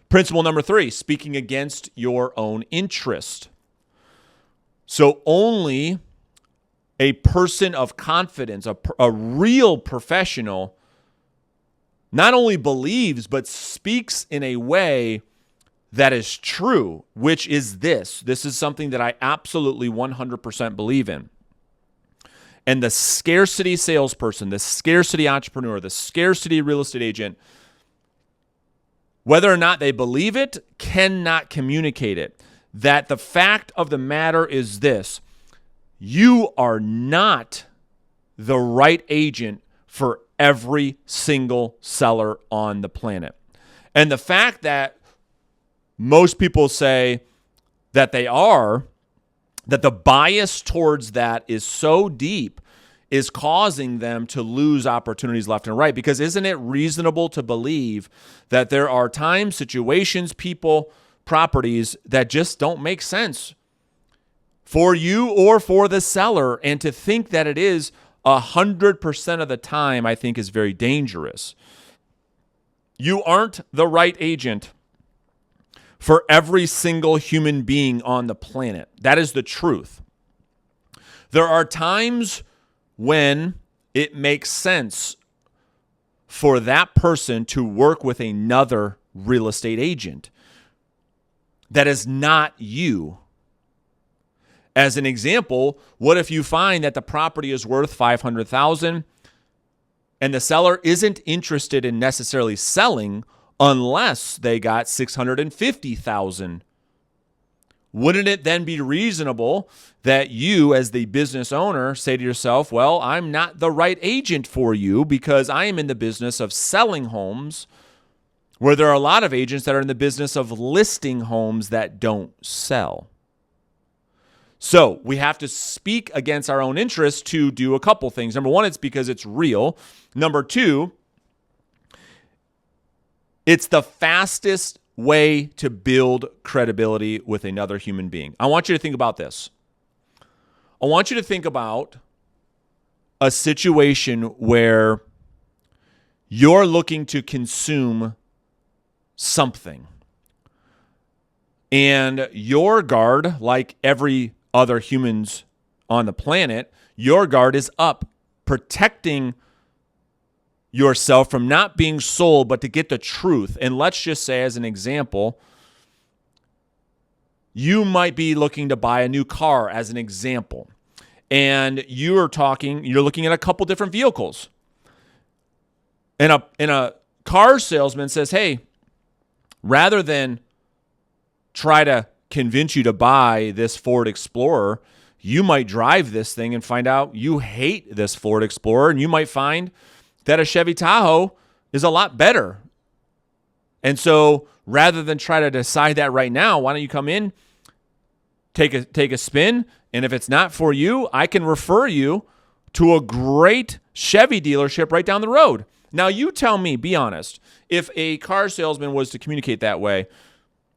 Principle number 3, speaking against your own interest. So only a person of confidence, a real professional, not only believes, but speaks in a way that is true, which is this. This is something that I absolutely 100% believe in. And the scarcity salesperson, the scarcity entrepreneur, the scarcity real estate agent, whether or not they believe it, cannot communicate it. That the fact of the matter is this: you are not the right agent for every single seller on the planet. And the fact that most people say that they are, that the bias towards that is so deep, is causing them to lose opportunities left and right. Because isn't it reasonable to believe that there are times, situations, people, properties that just don't make sense for you or for the seller? And to think that it is 100% of the time, I think, is very dangerous. You aren't the right agent for every single human being on the planet. That is the truth. There are times when it makes sense for that person to work with another real estate agent that is not you. As an example, what if you find that the property is worth $500,000 and the seller isn't interested in necessarily selling unless they got $650,000? Wouldn't it then be reasonable that you, as the business owner, say to yourself, well, I'm not the right agent for you because I am in the business of selling homes, where there are a lot of agents that are in the business of listing homes that don't sell? So we have to speak against our own interests to do a couple things. Number one, it's because it's real. Number two, it's the fastest way to build credibility with another human being. I want you to think about this. I want you to think about a situation where you're looking to consume something, and your guard, like every other humans on the planet, your guard is up, protecting yourself from not being sold, but to get the truth. And let's just say, as an example, you might be looking to buy a new car, as an example, and you're looking at a couple different vehicles. And a car salesman says, hey, rather than try to convince you to buy this Ford Explorer, you might drive this thing and find out you hate this Ford Explorer, and you might find that a Chevy Tahoe is a lot better. And so rather than try to decide that right now, why don't you come in, take a spin, and if it's not for you, I can refer you to a great Chevy dealership right down the road. Now you tell me, be honest, if a car salesman was to communicate that way,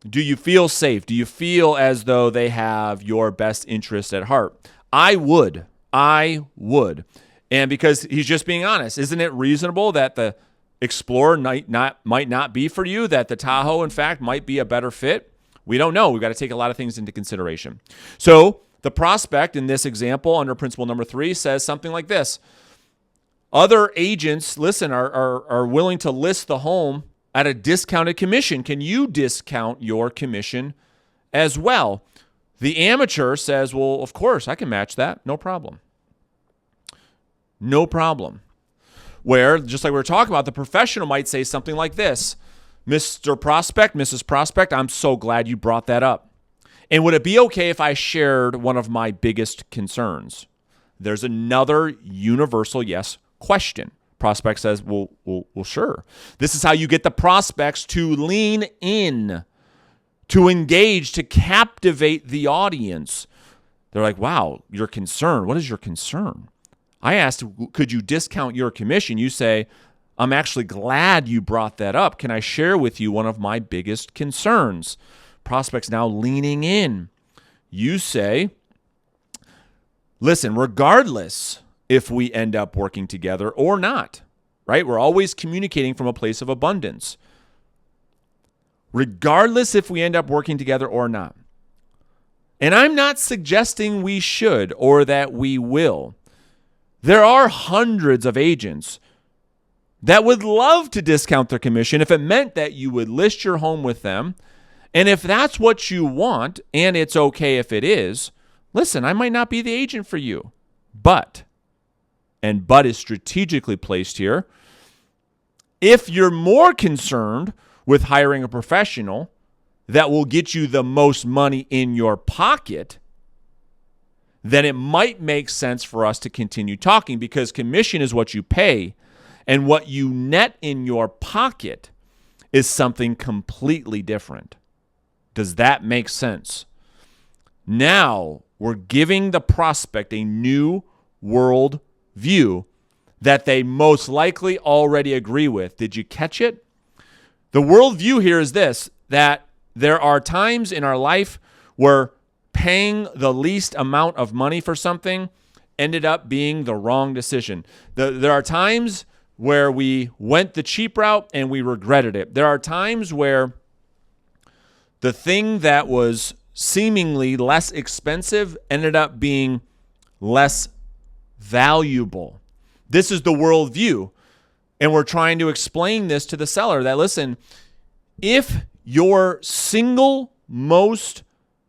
do you feel safe? Do you feel as though they have your best interest at heart? I would. And because he's just being honest, isn't it reasonable that the Explorer might not be for you, that the Tahoe, in fact, might be a better fit? We don't know. We've got to take a lot of things into consideration. So the prospect in this example under principle number 3 says something like this. Other agents, are willing to list the home at a discounted commission. Can you discount your commission as well? The amateur says, well, of course, I can match that. No problem. No problem. Where, just like we were talking about, the professional might say something like this. Mr. Prospect, Mrs. Prospect, I'm so glad you brought that up. And would it be okay if I shared one of my biggest concerns? There's another universal yes question. Prospect says, well, sure. This is how you get the prospects to lean in, to engage, to captivate the audience. They're like, wow, your concern. What is your concern? I asked, could you discount your commission? You say, I'm actually glad you brought that up. Can I share with you one of my biggest concerns? Prospect's now leaning in. You say, listen, regardless if we end up working together or not, right? We're always communicating from a place of abundance. regardless if we end up working together or not. And I'm not suggesting we should or that we will. There are hundreds of agents that would love to discount their commission if it meant that you would list your home with them. And if that's what you want, and it's okay if it is, listen, I might not be the agent for you. But is strategically placed here, if you're more concerned with hiring a professional that will get you the most money in your pocket, then it might make sense for us to continue talking, because commission is what you pay, and what you net in your pocket is something completely different. Does that make sense? Now we're giving the prospect a new world view that they most likely already agree with. Did you catch it? The worldview here is this, that there are times in our life where paying the least amount of money for something ended up being the wrong decision. There are times where we went the cheap route and we regretted it. There are times where the thing that was seemingly less expensive ended up being less valuable. This is the worldview. And we're trying to explain this to the seller that, listen, if your single most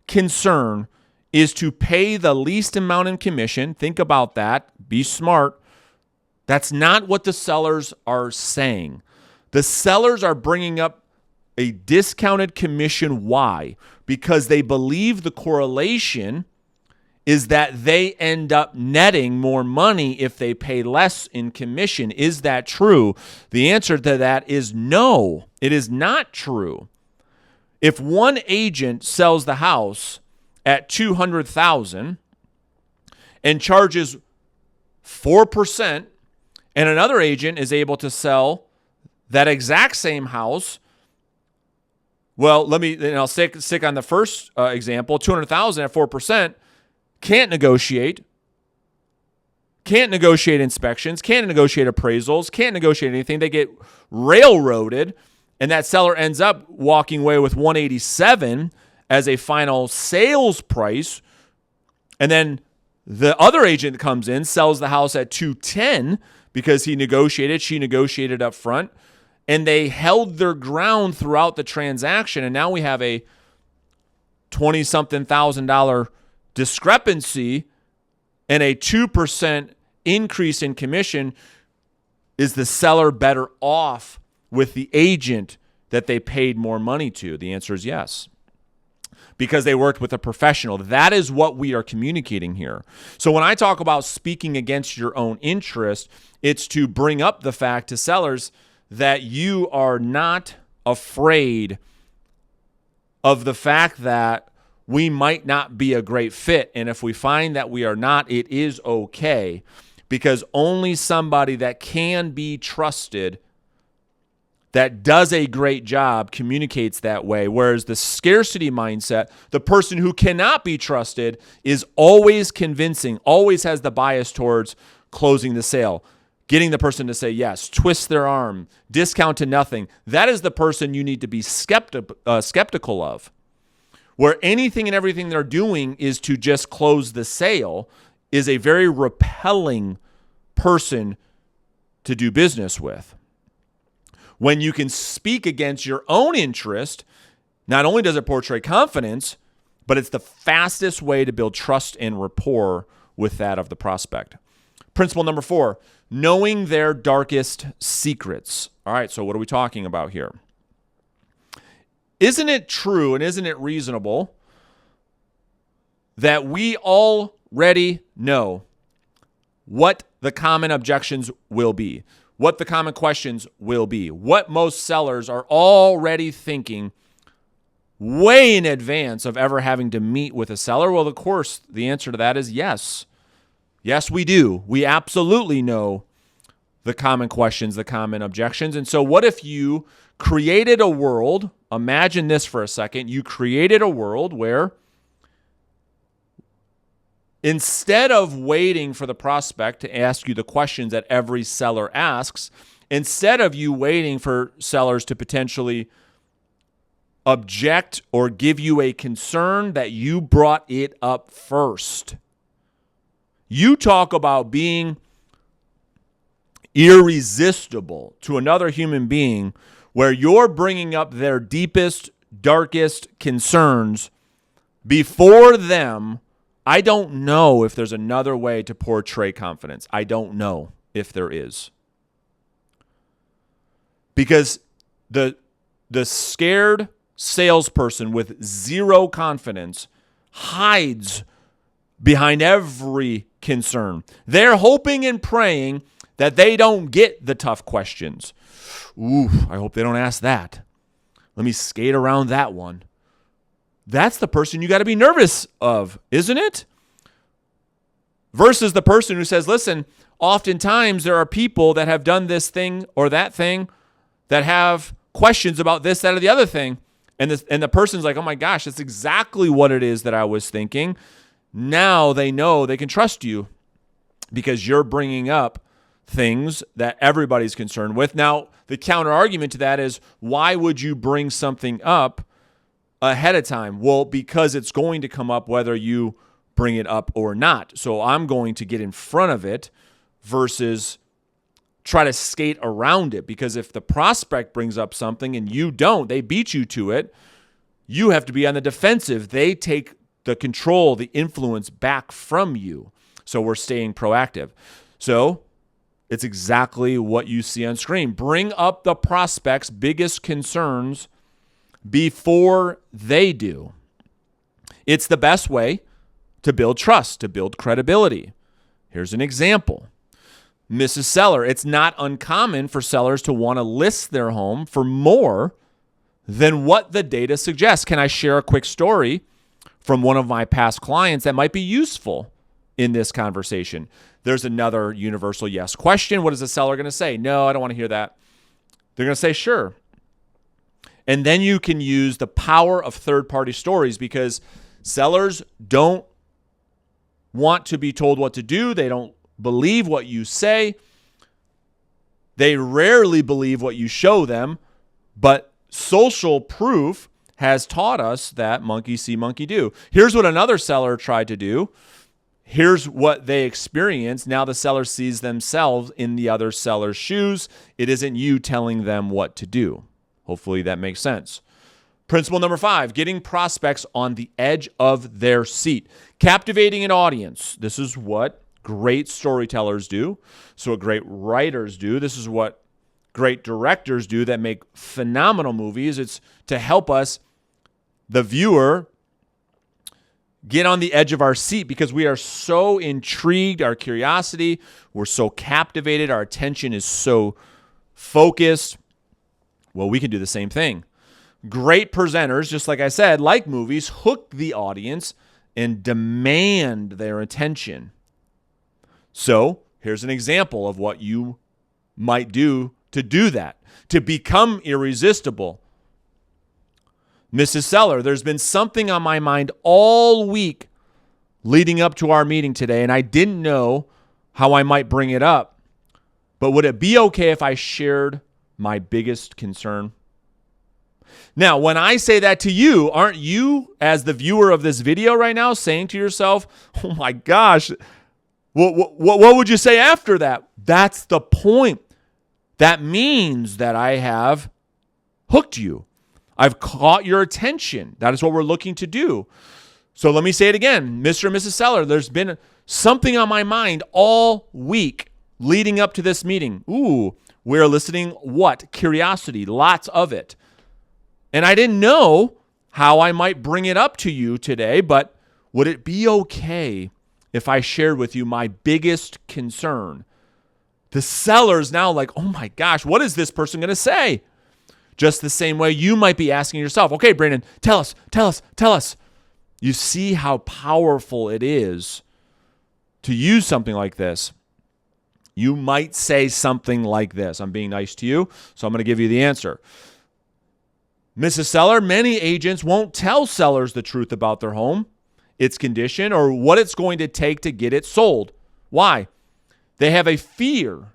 concern is to pay the least amount in commission, think about that, be smart. That's not what the sellers are saying. The sellers are bringing up a discounted commission. Why? Because they believe the correlation is that they end up netting more money if they pay less in commission. Is that true? The answer to that is no, it is not true. If one agent sells the house at $200,000 and charges 4%, and another agent is able to sell that exact same house, well, I'll stick on the first example, $200,000 at 4%, can't negotiate inspections, can't negotiate appraisals, can't negotiate anything. They get railroaded, and that seller ends up walking away with $187,000 as a final sales price. And then the other agent comes in, sells the house at $210,000 because she negotiated up front, and they held their ground throughout the transaction. And now we have a $20-something thousand discrepancy and a 2% increase in commission. Is the seller better off with the agent that they paid more money to? The answer is yes, because they worked with a professional. That is what we are communicating here. So when I talk about speaking against your own interest, it's to bring up the fact to sellers that you are not afraid of the fact that we might not be a great fit. And if we find that we are not, it is okay, because only somebody that can be trusted, that does a great job, communicates that way. Whereas the scarcity mindset, the person who cannot be trusted, is always convincing, always has the bias towards closing the sale, getting the person to say yes, twist their arm, discount to nothing. That is the person you need to be skeptical of. Where anything and everything they're doing is to just close the sale, is a very repelling person to do business with. When you can speak against your own interest, not only does it portray confidence, but it's the fastest way to build trust and rapport with that of the prospect. Principle number 4, knowing their darkest secrets. All right, so what are we talking about here? Isn't it true and isn't it reasonable that we already know what the common objections will be, what the common questions will be, what most sellers are already thinking way in advance of ever having to meet with a seller? Well, of course, the answer to that is yes. Yes, we do. We absolutely know the common questions, the common objections. And so what if you created a world, imagine this for a second, you created a world where instead of waiting for the prospect to ask you the questions that every seller asks, instead of you waiting for sellers to potentially object or give you a concern that you brought it up first. You talk about being irresistible to another human being where you're bringing up their deepest, darkest concerns before them. I don't know if there's another way to portray confidence. I don't know if there is. Because the scared salesperson with zero confidence hides behind every concern. They're hoping and praying that they don't get the tough questions. Ooh, I hope they don't ask that. Let me skate around that one. That's the person you got to be nervous of, isn't it? Versus the person who says, listen, oftentimes there are people that have done this thing or that thing that have questions about this, that, or the other thing. And the person's like, oh my gosh, that's exactly what it is that I was thinking. Now they know they can trust you because you're bringing up things that everybody's concerned with. Now, the counter argument to that is, why would you bring something up ahead of time? Well, because it's going to come up whether you bring it up or not. So I'm going to get in front of it versus try to skate around it. Because if the prospect brings up something and you don't, they beat you to it, you have to be on the defensive. They take the control, the influence back from you. So we're staying proactive. So it's exactly what you see on screen. Bring up the prospect's biggest concerns before they do. It's the best way to build trust, to build credibility. Here's an example. Mrs. Seller, it's not uncommon for sellers to want to list their home for more than what the data suggests. Can I share a quick story from one of my past clients that might be useful in this conversation? There's another universal yes question. What is the seller going to say? No, I don't want to hear that. They're going to say, sure. And then you can use the power of third-party stories, because sellers don't want to be told what to do. They don't believe what you say. They rarely believe what you show them. But social proof has taught us that monkey see, monkey do. Here's what another seller tried to do. Here's what they experienced. Now the seller sees themselves in the other seller's shoes. It isn't you telling them what to do. Hopefully that makes sense. Principle number 5, getting prospects on the edge of their seat. Captivating an audience. This is what great storytellers do. So what great writers do. This is what great directors do that make phenomenal movies. It's to help us, the viewer, get on the edge of our seat, because we are so intrigued, our curiosity, we're so captivated, our attention is so focused. Well, we can do the same thing. Great presenters, just like I said, like movies, hook the audience and demand their attention. So here's an example of what you might do to do that, to become irresistible. Mrs. Seller, there's been something on my mind all week leading up to our meeting today, and I didn't know how I might bring it up. But would it be okay if I shared my biggest concern? Now, when I say that to you, aren't you, as the viewer of this video right now, saying to yourself, oh my gosh, what would you say after that? That's the point. That means that I have hooked you. I've caught your attention. That is what we're looking to do. So let me say it again. Mr. and Mrs. Seller, there's been something on my mind all week leading up to this meeting. Ooh, we're eliciting what? Curiosity, lots of it. And I didn't know how I might bring it up to you today, but would it be okay if I shared with you my biggest concern? The seller's now like, oh my gosh, what is this person going to say? Just the same way you might be asking yourself, okay, Brandon, tell us. You see how powerful it is to use something like this. You might say something like this. I'm being nice to you, so I'm going to give you the answer. Mrs. Seller, many agents won't tell sellers the truth about their home, its condition, or what it's going to take to get it sold. Why? They have a fear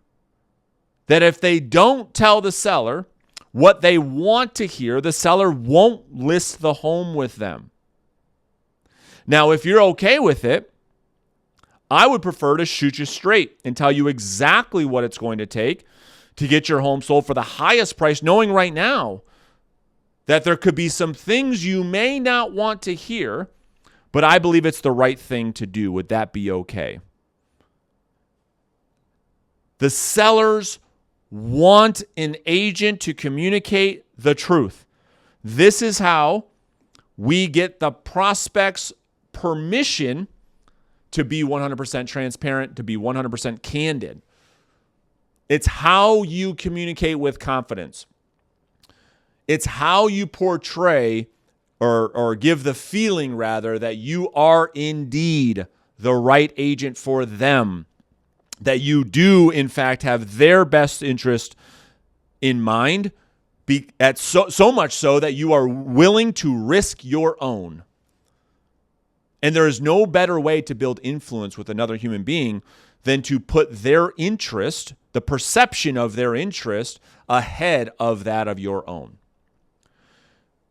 that if they don't tell the seller what they want to hear, the seller won't list the home with them. Now, if you're okay with it, I would prefer to shoot you straight and tell you exactly what it's going to take to get your home sold for the highest price, knowing right now that there could be some things you may not want to hear, but I believe it's the right thing to do. Would that be okay? The sellers want an agent to communicate the truth. This is how we get the prospect's permission to be 100% transparent, to be 100% candid. It's how you communicate with confidence. It's how you portray or give the feeling, rather, that you are indeed the right agent for them, that you do, in fact, have their best interest in mind, so much so that you are willing to risk your own. And there is no better way to build influence with another human being than to put their interest, the perception of their interest, ahead of that of your own.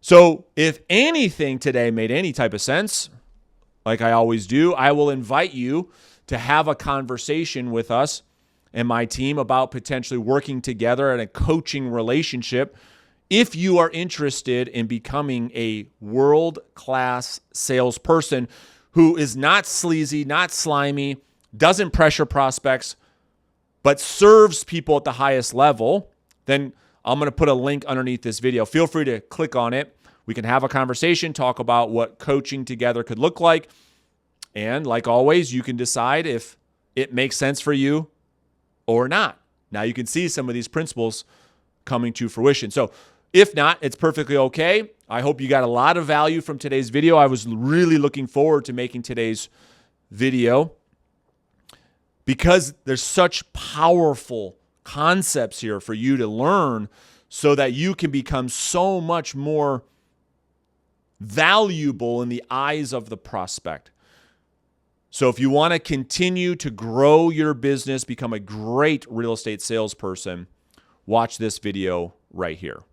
So if anything today made any type of sense, like I always do, I will invite you to have a conversation with us and my team about potentially working together in a coaching relationship if you are interested in becoming a world-class salesperson who is not sleazy, not slimy, doesn't pressure prospects, but serves people at the highest level. Then I'm going to put a link underneath this video. Feel free to click on it. We can have a conversation, talk about what coaching together could look like. And like always, you can decide if it makes sense for you or not. Now you can see some of these principles coming to fruition. So if not, it's perfectly okay. I hope you got a lot of value from today's video. I was really looking forward to making today's video because there's such powerful concepts here for you to learn so that you can become so much more valuable in the eyes of the prospect. So if you want to continue to grow your business, become a great real estate salesperson, watch this video right here.